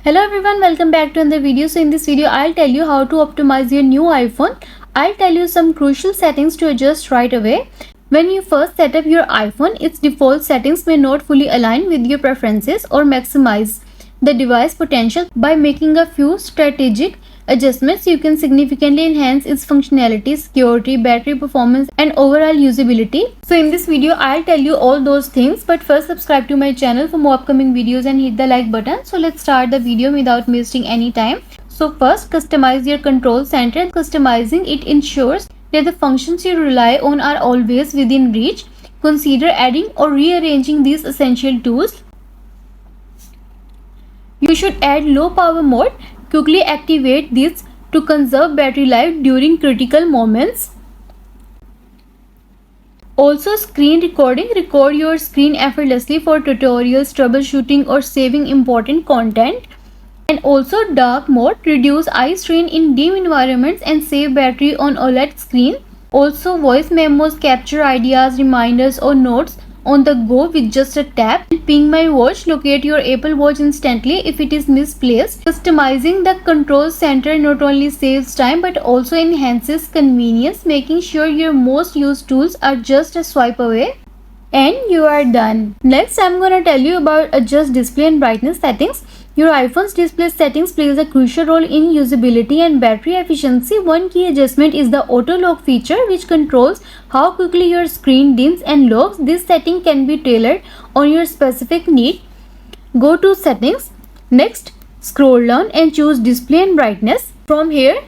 Hello everyone, welcome back to another video. So in this video I'll tell you how to optimize your new iPhone. I'll tell you some crucial settings to adjust right away. When you first set up your iPhone, its default settings may not fully align with your preferences or maximize the device potential. By making a few strategic adjustments, you can significantly enhance its functionality, security, battery performance and overall usability. So in this video I'll tell you all those things, but first subscribe to my channel for more upcoming videos and hit the like button. So let's start the video without wasting any time. So first, customize your control center. Customizing it ensures that the functions you rely on are always within reach. Consider adding or rearranging these essential tools. You should add low power mode. Quickly activate this to conserve battery life during critical moments. Also, screen recording. Record your screen effortlessly for tutorials, troubleshooting or saving important content. And also dark mode. Reduce eye strain in dim environments and save battery on OLED screen. Also, voice memos capture ideas, reminders or notes on the go with just a tap. Ping My Watch. Locate your Apple Watch instantly if it is misplaced. Customizing the control center not only saves time but also enhances convenience, making sure your most used tools are just a swipe away. And you are done. Next, I'm gonna tell you about adjust display and brightness settings. Your iPhone's display settings plays a crucial role in usability and battery efficiency. One key adjustment is the auto lock feature, which controls how quickly your screen dims and locks. This setting can be tailored on your specific need. Go to settings. Next, scroll down and choose display and brightness. From here,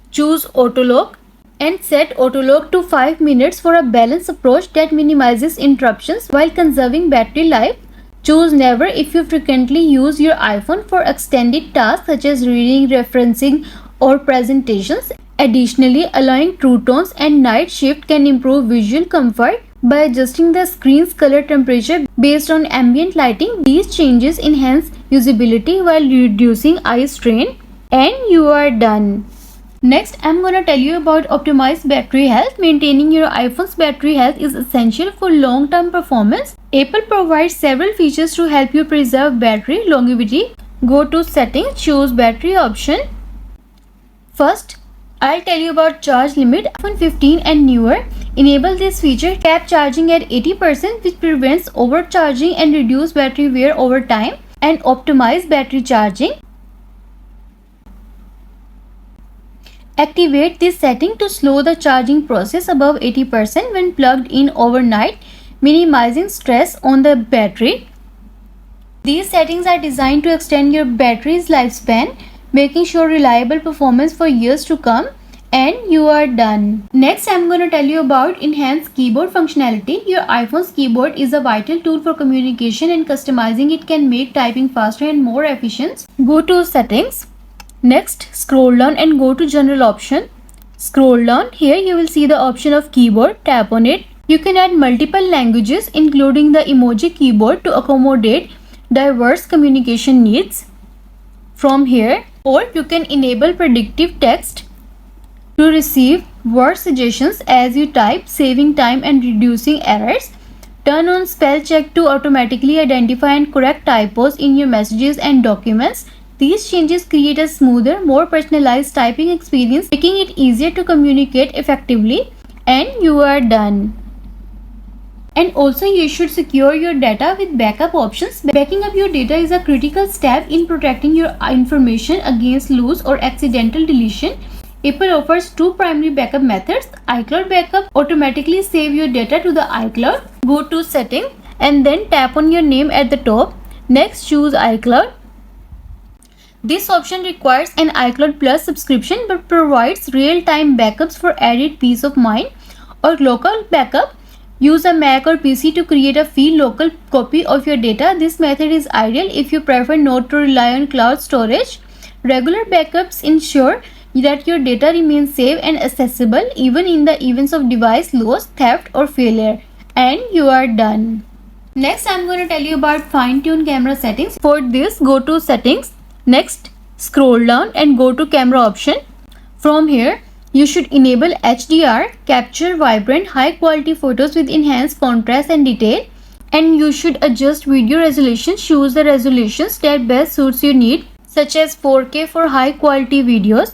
choose auto lock and set auto lock to 5 minutes for a balanced approach that minimizes interruptions while conserving battery life. Choose never if you frequently use your iPhone for extended tasks such as reading, referencing or presentations. Additionally, allowing true tones and night shift can improve visual comfort. By adjusting the screen's color temperature based on ambient lighting, these changes enhance usability while reducing eye strain. And you are done. Next, I'm gonna tell you about optimized battery health. Maintaining your iPhone's battery health is essential for long-term performance. Apple provides several features to help you preserve battery longevity. Go to settings, choose battery option. First, I'll tell you about charge limit. iPhone 15 and newer enable this feature, cap charging at 80%, which prevents overcharging and reduce battery wear over time. And optimize battery charging. Activate this setting to slow the charging process above 80% when plugged in overnight, minimizing stress on the battery. These settings are designed to extend your battery's lifespan, making sure reliable performance for years to come. And you are done. Next, I'm going to tell you about enhanced keyboard functionality. Your iPhone's keyboard is a vital tool for communication, and customizing it can make typing faster and more efficient. Go to settings. Next, scroll down and go to general option. Scroll down. Here you will see the option of keyboard. Tap on it. You can add multiple languages including the emoji keyboard to accommodate diverse communication needs. From here, or you can enable predictive text to receive word suggestions as you type, saving time and reducing errors. Turn on spell check to automatically identify and correct typos in your messages and documents. These changes create a smoother, more personalized typing experience, making it easier to communicate effectively. And you are done. And also, you should secure your data with backup options. Backing up your data is a critical step in protecting your information against loss or accidental deletion. Apple offers two primary backup methods. iCloud Backup automatically save your data to the iCloud. Go to settings and then tap on your name at the top. Next, choose iCloud. This option requires an iCloud Plus subscription but provides real-time backups for added peace of mind. Or local backup. Use a Mac or PC to create a free local copy of your data. This method is ideal if you prefer not to rely on cloud storage. Regular backups ensure that your data remains safe and accessible even in the events of device loss, theft or failure. And you are done. Next, I'm going to tell you about fine-tune camera settings. For this, go to settings. Next, scroll down and go to camera option. From here, you should enable HDR, capture vibrant high quality photos with enhanced contrast and detail. And you should adjust video resolution. Choose the resolutions that best suits your need, such as 4K for high quality videos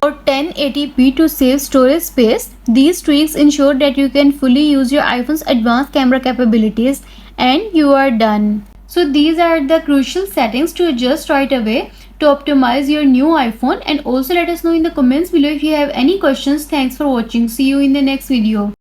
or 1080p to save storage space. These tweaks ensure that you can fully use your iPhone's advanced camera capabilities, and you are done. So these are the crucial settings to adjust right away to optimize your new iPhone. And also let us know in the comments below if you have any questions. Thanks for watching. See you in the next video.